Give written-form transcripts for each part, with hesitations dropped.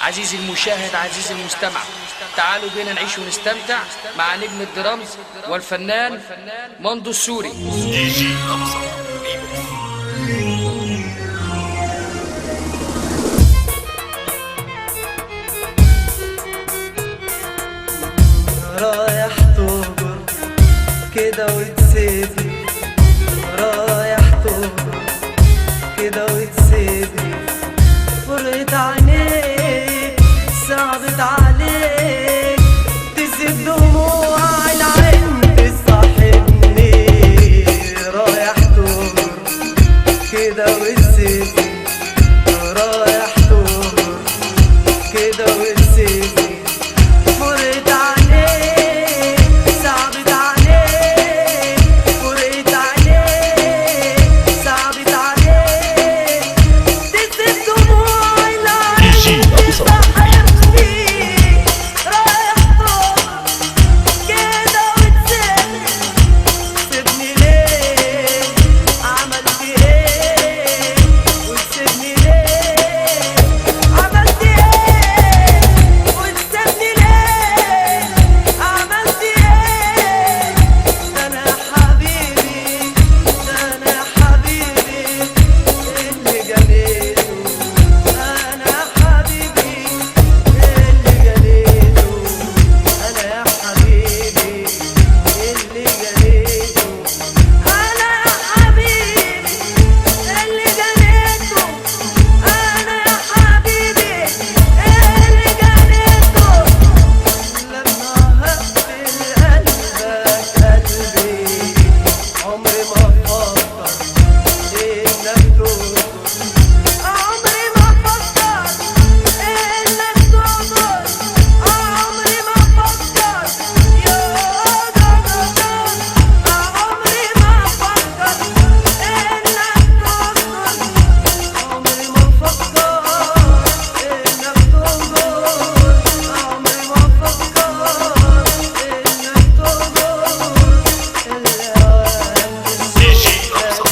عزيزي المشاهد، عزيزي المستمع، تعالوا بينا نعيش ونستمتع مع نجم الدرامز والفنان مندو السوري. دي جي أبصر. رايح تهجر كده وتسيبني، رايح تهجر كده وتسيبني، فرقت عينيك صعبت عليك، تسيب دموع العين تصاحبني، رايح تهجر كده وتسيبني، رايح تهجر كده وتسيبني، فرقت عليك صعبت عليك، فرقت عليك صعبت عليك، تسيب دموع العين تصاحبني، رايح تهجر كده وتسيبني، سيبني ليه عملت ايه وتسيبني ليه عملت ايه وتسيبني ليه عملت ايه، ده انا حبيبي ده انا حبيبي اللي جنيته، انا حبيبي اللي جنيته، انا يا حبيبي اللي جنيته، انا يا حبيبي اللي جنيته، انا يا حبيبي اللي جنيته، لما هقفل قلبك قلبي عمري ما افكر انك تهجر، عمري ما افكر انك تهجر، عمري ما افكر يا جدع، عمري ما افكر انك تهجر، عمري ما افكر انك تهجر، عمري ما افكر انك تهجر، دي جي أبصر.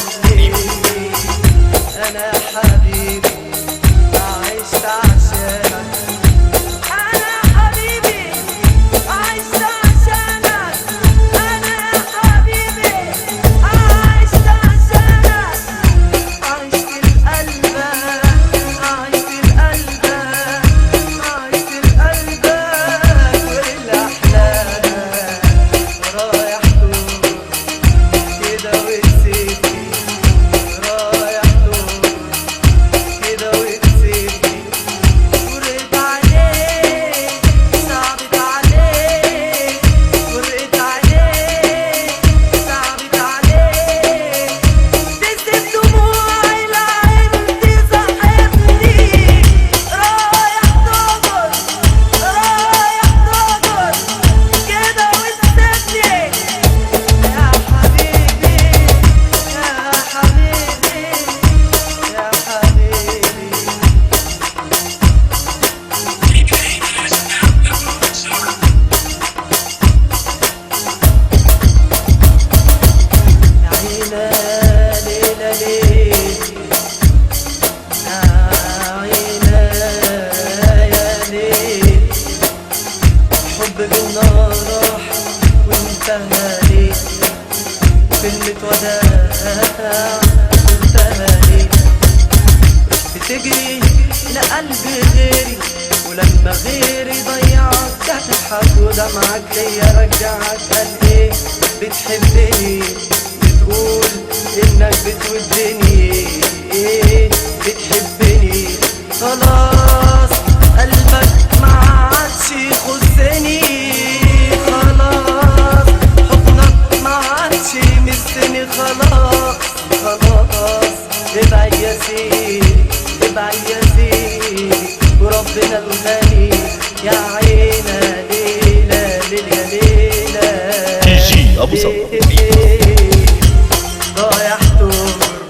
انا يا حبيبي عشت عشانك، انا يا حبيبي عشت عشانك، انا يا حبيبي عشت عشانك، عشت لقلبك عشت لقلبك عشت لقلبك والاحلام، رايح تهجر كده وتسيبني، رايح تهجر كده وتسيبني، فرقت عليك صعبت عليك، فرقت عليك صعبت عليك، تسيب دموع العين تصاحبني، رايح تهجر رايح تهجر كده وتسيبني، يا حبيبي يا حبيبي يا حبيبي. يا عينا ليلة ليل، يا عينا يا ليل، حب بالنار راح وانتهى ليه، كلمة وداع وانتهى ليه، بتجري لقلبي غيري، ولما غيري ضيعك هتضحك ودمعك ليا رجعك، قال ايه بتحبني، بتقول انك بتودني، ايه بتحبني، خلاص قلبك ما عادش يخصني، خلاص حضنك ما عادش يمسني، خلاص خلاص ابعد يا سيدي ابعد يا سيدي، وربنا الغني يا عينا ليلة ليلة ليلة. دي جي أبصر. رايح تهجر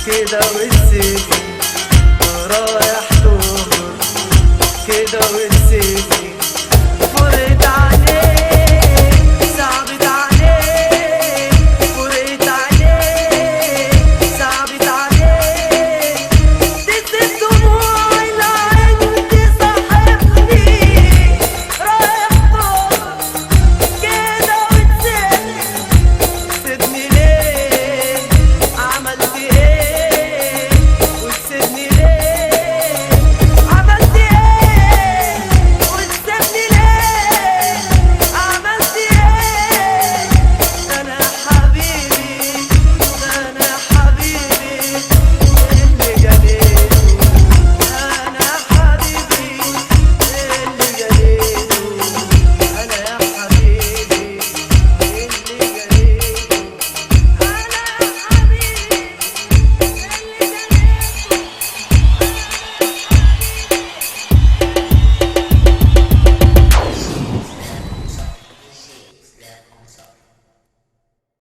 كده وتسيبني، رايح تهجر كده